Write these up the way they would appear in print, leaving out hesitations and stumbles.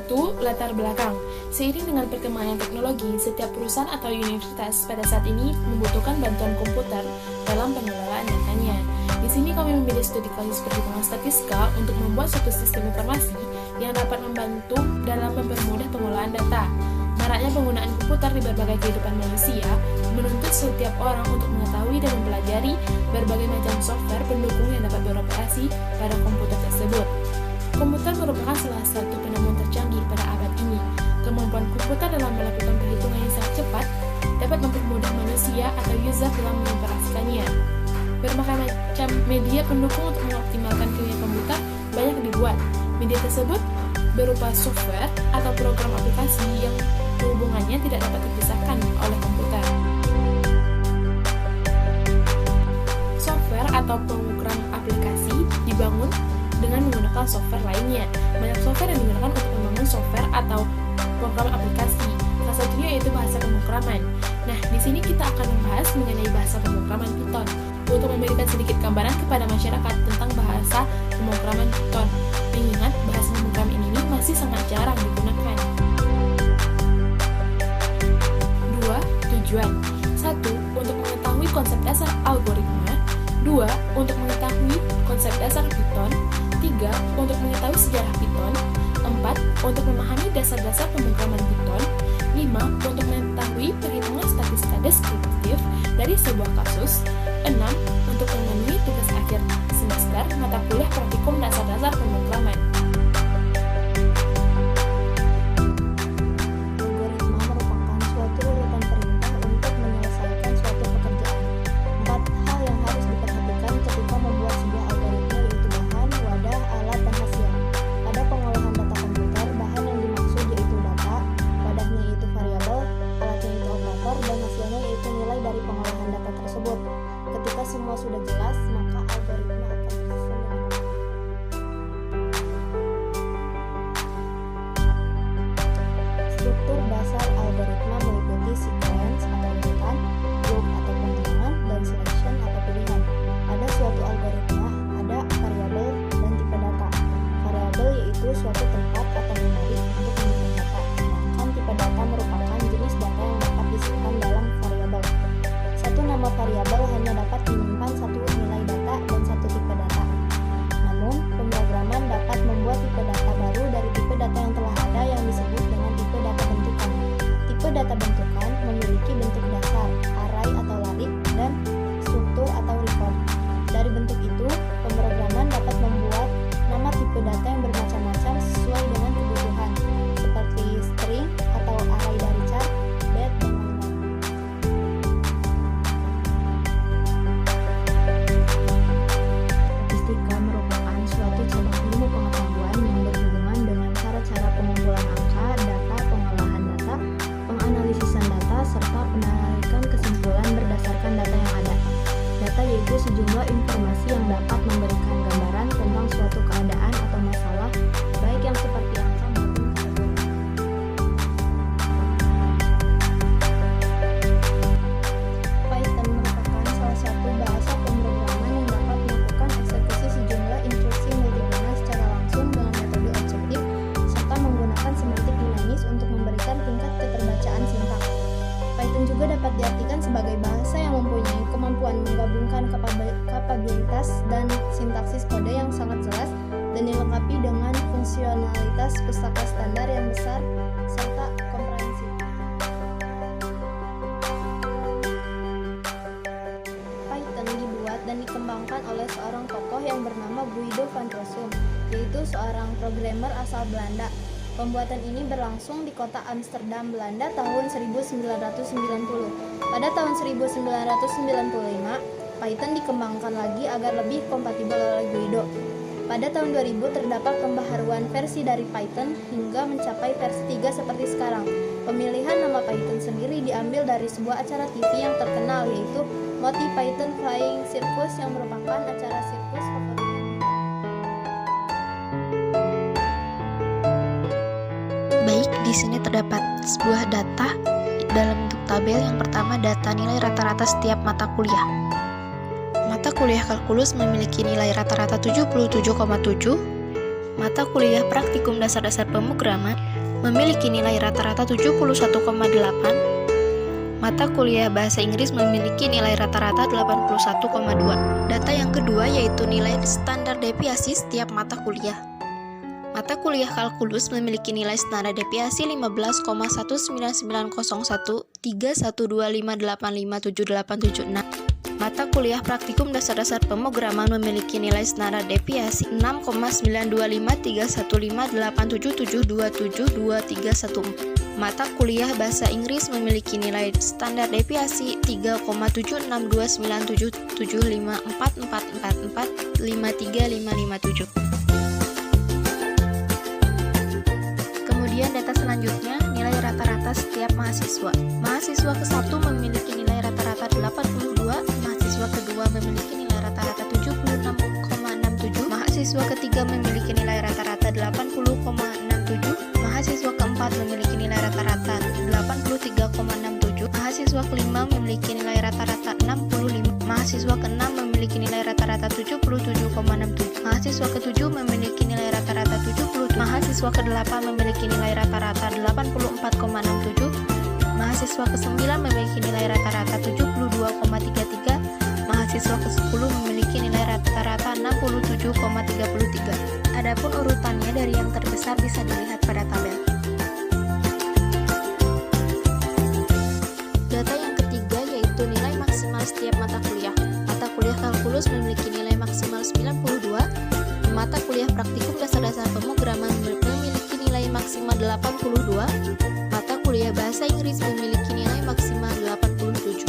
Satu, latar belakang. Seiring dengan perkembangan teknologi, setiap perusahaan atau universitas pada saat ini membutuhkan bantuan komputer dalam pengelolaan datanya. Di sini kami memilih studi kasus perhitungan statistika untuk membuat suatu sistem informasi yang dapat membantu dalam mempermudah pengolahan data. Maraknya penggunaan komputer di berbagai kehidupan manusia menuntut setiap orang untuk mengetahui dan mempelajari berbagai macam software pendukung yang dapat beroperasi pada komputer tersebut. Komputer merupakan salah satu penemuan tercanggih pada abad ini. Kemampuan komputer dalam melakukan perhitungan yang sangat cepat dapat mempermudah manusia atau user dalam mengoperasikannya. Berbagai macam media pendukung untuk mengoptimalkan kimia komputer banyak dibuat. Media tersebut berupa software atau program aplikasi yang hubungannya tidak dapat terpisahkan oleh komputer. Software atau program aplikasi dibangun dengan menggunakan software lainnya. Banyak software yang digunakan untuk membangun software atau program aplikasi. Salah satunya yaitu bahasa pemrograman. Nah, di sini kita akan membahas mengenai bahasa pemrograman Python. Untuk memberikan sedikit gambaran kepada masyarakat tentang bahasa pemrograman Python, mengingat bahasa pemrograman ini masih sangat jarang digunakan. 2. Tujuan. 1. Untuk mengetahui konsep dasar algoritma. 2. Untuk mengetahui konsep dasar Python. 3. Untuk mengetahui sejarah Python. 4. Untuk memahami dasar-dasar pemrograman Python. 5. Untuk mengetahui perhitungan statistika deskriptif dari sebuah kasus. 6. Untuk memenuhi tugas akhir semester mata kuliah praktikum dasar-dasar pemrograman. Algoritma merupakan suatu urutan perintah untuk menyelesaikan suatu pekerjaan. 4 hal yang harus diperhatikan ketika membuat sebuah algoritma yaitu bahan, wadah, alat, dan hasil. Pada pengolahan data komputer, bahan yang dimaksud yaitu data, wadahnya yaitu variabel, alatnya yaitu operator, dan hasilnya yaitu nilai dari pengolahan data tersebut. Ketika semua sudah jelas, maka algoritma akan disusun dengan baik. Struktur dasar algoritma meliputi sequence atau urutan, group atau pengulangan, dan selection atau pilihan. Pada suatu algoritma, ada variabel dan tipe data. Variabel yaitu suatu tempat atau memori untuk menyimpan data, sedangkan tipe data merupakan jenis data yang dapat disimpan dalam variabel. Satu nama variabel hanya dapat menyimpan satu nilai data dan satu tipe data. Namun, pemrograman dapat membuat tipe data baru dari tipe data yang telah ada yang disebut dengan tipe data bentukan. Tipe data bentukan memiliki bentuk dasar, array atau larik, dan struktur atau record. Dari bentuk itu, pemrograman dapat membuat nama tipe data yang bermacam-macam sesuai dengan kebutuhan, seperti string atau array dari char, date, dan lain-lain. Statistika merupakan suatu cabang ilmu pengetahuan yang berhubungan dengan cara-cara pengumpulan angka, data, pengolahan data, penganalisisan data, serta penarikan kesimpulan berdasarkan data yang ada. Data yaitu sejumlah informasi yang dapat memberikan gambaran tentang suatu keadaan atau masalah, baik yang seperti angka maupun kategori. Python merupakan salah satu bahasa pemrograman yang dapat melakukan eksekusi sejumlah instruksi multimana secara langsung dengan metode objektif, serta menggunakan semantik dinamis untuk memberikan tingkat keterbacaan sintaks. Python juga dapat diartikan sebagai bahasa yang mempunyai kemampuan menggabungkan kapabilitas dan sintaksis kode yang sangat jelas dan dilengkapi dengan fungsionalitas pustaka standar yang besar serta komprehensif. Python dibuat dan dikembangkan oleh seorang tokoh yang bernama Guido van Rossum, yaitu seorang programmer asal Belanda. Pembuatan ini berlangsung di kota Amsterdam, Belanda tahun 1990. Pada tahun 1995, Python dikembangkan lagi agar lebih kompatibel oleh Guido. Pada tahun 2000 terdapat pembaharuan versi dari Python hingga mencapai versi 3 seperti sekarang. Pemilihan nama Python sendiri diambil dari sebuah acara TV yang terkenal yaitu Monty Python Flying Circus yang merupakan acara sirkus favorit. Baik, di sini terdapat sebuah data dalam bentuk tabel. Yang pertama, data nilai rata-rata setiap mata kuliah. Mata kuliah kalkulus memiliki nilai rata-rata 77,7, mata kuliah praktikum dasar-dasar pemrograman memiliki nilai rata-rata 71,8. Mata kuliah bahasa Inggris memiliki nilai rata-rata 81,2. Data yang kedua yaitu nilai standar deviasi setiap mata kuliah. Mata kuliah kalkulus memiliki nilai standar deviasi 15,19901.312585786. Mata kuliah praktikum dasar-dasar pemrograman memiliki nilai standar deviasi 6,9253158777272314. Mata kuliah bahasa Inggris memiliki nilai standar deviasi 3,7629775444453557. Kemudian data selanjutnya, nilai rata-rata setiap mahasiswa. Mahasiswa ke-1 memiliki nilai rata-rata 82, mahasiswa kedua memiliki nilai rata-rata 76,67, mahasiswa ketiga memiliki nilai rata-rata 80,67, mahasiswa keempat memiliki nilai rata-rata 83,67, mahasiswa kelima memiliki nilai rata-rata 65, mahasiswa keenam memiliki nilai rata-rata 77,67, mahasiswa ketujuh memiliki nilai rata-rata 70, mahasiswa kedelapan memiliki nilai rata-rata 84,67, mahasiswa ke-9 memiliki nilai rata-rata 72,33, mahasiswa ke-10 memiliki nilai rata-rata 67,33. Adapun urutannya dari yang terbesar bisa dilihat pada tabel. Data yang ketiga yaitu nilai maksimal setiap mata kuliah. Mata kuliah kalkulus memiliki nilai maksimal 92, mata kuliah praktikum dasar-dasar pemrograman memiliki nilai maksimal 82, mata kuliah bahasa Inggris memiliki nilai maksimal 87.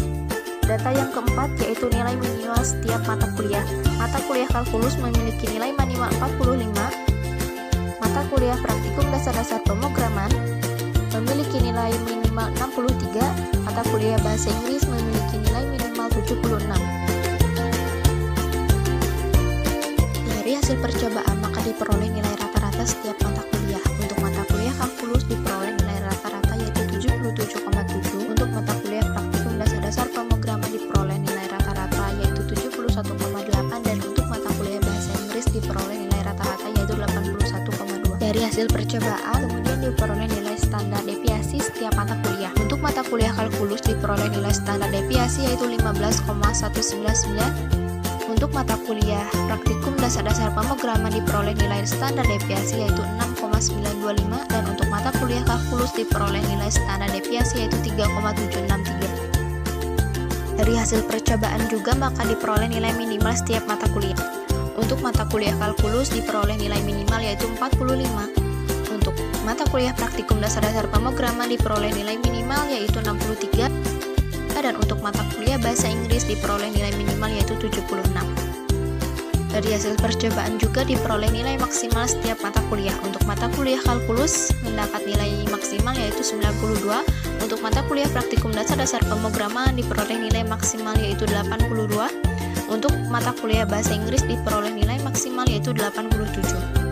Data yang keempat yaitu nilai minimal setiap mata kuliah. Mata kuliah kalkulus memiliki nilai minimal 45, mata kuliah praktikum dasar-dasar pemrograman memiliki nilai minimal 63, mata kuliah bahasa Inggris memiliki nilai minimal 76. Dari hasil percobaan maka diperoleh nilai rata-rata setiap mata kuliah. Untuk mata kuliah kalkulus diperoleh nilai rata-rata yaitu 77,7. Untuk mata kuliah praktikum dasar-dasar pemrograman diperoleh nilai rata-rata yaitu 71,8, dan untuk mata kuliah bahasa Inggris diperoleh nilai rata-rata yaitu 81,2. Dari hasil percobaan kemudian diperoleh nilai standar deviasi setiap mata kuliah. Untuk mata kuliah kalkulus diperoleh nilai standar deviasi yaitu 15,199. Untuk mata kuliah praktikum dasar-dasar pemrograman diperoleh nilai standar deviasi yaitu 6,925, dan untuk mata kuliah kalkulus diperoleh nilai standar deviasi yaitu 3,763. Dari hasil percobaan juga maka diperoleh nilai minimal setiap mata kuliah. Untuk mata kuliah kalkulus diperoleh nilai minimal yaitu 45. Untuk mata kuliah praktikum dasar-dasar pemrograman diperoleh nilai minimal yaitu 63. Dan untuk mata kuliah bahasa Inggris diperoleh nilai minimal yaitu 76. Dari hasil percobaan juga diperoleh nilai maksimal setiap mata kuliah. Untuk mata kuliah kalkulus mendapat nilai maksimal yaitu 92. Untuk mata kuliah praktikum dasar-dasar pemrograman diperoleh nilai maksimal yaitu 82. Untuk mata kuliah bahasa Inggris diperoleh nilai maksimal yaitu 87.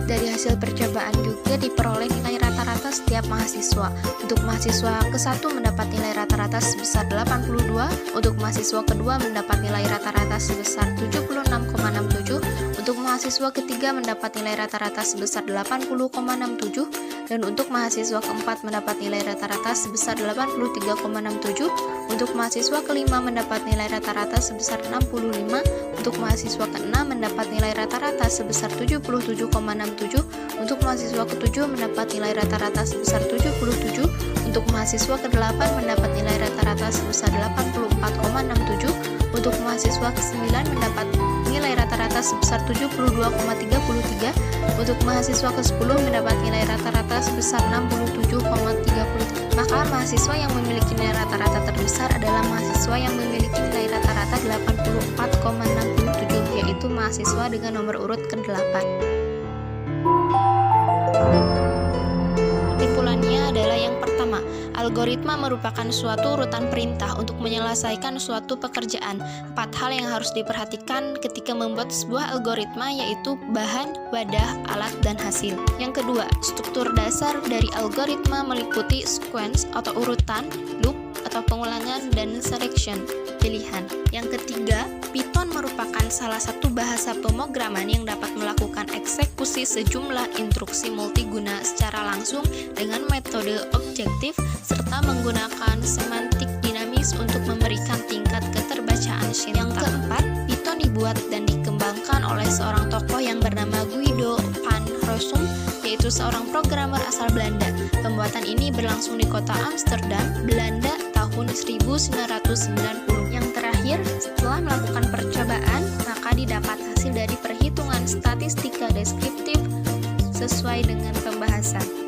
Dari hasil percobaan juga diperoleh nilai rata-rata setiap mahasiswa. Untuk mahasiswa ke-1 mendapat nilai rata-rata sebesar 82, untuk mahasiswa kedua mendapat nilai rata-rata sebesar 76,67, untuk mahasiswa ketiga mendapat nilai rata-rata sebesar 80,67, dan untuk mahasiswa keempat mendapat nilai rata-rata sebesar 83,67, untuk mahasiswa kelima mendapat nilai rata-rata sebesar 65, untuk mahasiswa keenam mendapat nilai rata-rata sebesar 77,67, untuk mahasiswa ketujuh mendapat nilai rata-rata sebesar 77, untuk mahasiswa ke-8 mendapat nilai rata-rata sebesar 84,67, untuk mahasiswa ke-9 mendapat nilai rata-rata sebesar 72,33, untuk mahasiswa ke-10 mendapat nilai rata-rata sebesar 67,33. Maka mahasiswa yang memiliki nilai rata-rata terbesar adalah mahasiswa yang memiliki nilai rata-rata 84,67, yaitu mahasiswa dengan nomor urut ke-8. Kesimpulannya adalah yang pertama, algoritma merupakan suatu urutan perintah untuk menyelesaikan suatu pekerjaan. 4 hal yang harus diperhatikan ketika membuat sebuah algoritma yaitu bahan, wadah, alat, dan hasil. Yang kedua, struktur dasar dari algoritma meliputi sequence atau urutan, loop, atau pengulangan dan selection pilihan. Yang ketiga, Python merupakan salah satu bahasa pemrograman yang dapat melakukan eksekusi sejumlah instruksi multiguna secara langsung dengan metode objektif serta menggunakan semantik dinamis untuk memberikan tingkat keterbacaan sintaktik. Yang keempat, Python dibuat dan dikembangkan oleh seorang tokoh yang bernama Guido van Rossum, yaitu seorang programmer asal Belanda. Pembuatan ini berlangsung di kota Amsterdam, Belanda tahun 1990. Yang terakhir, setelah melakukan percobaan, maka didapat hasil dari perhitungan statistika deskriptif sesuai dengan pembahasan.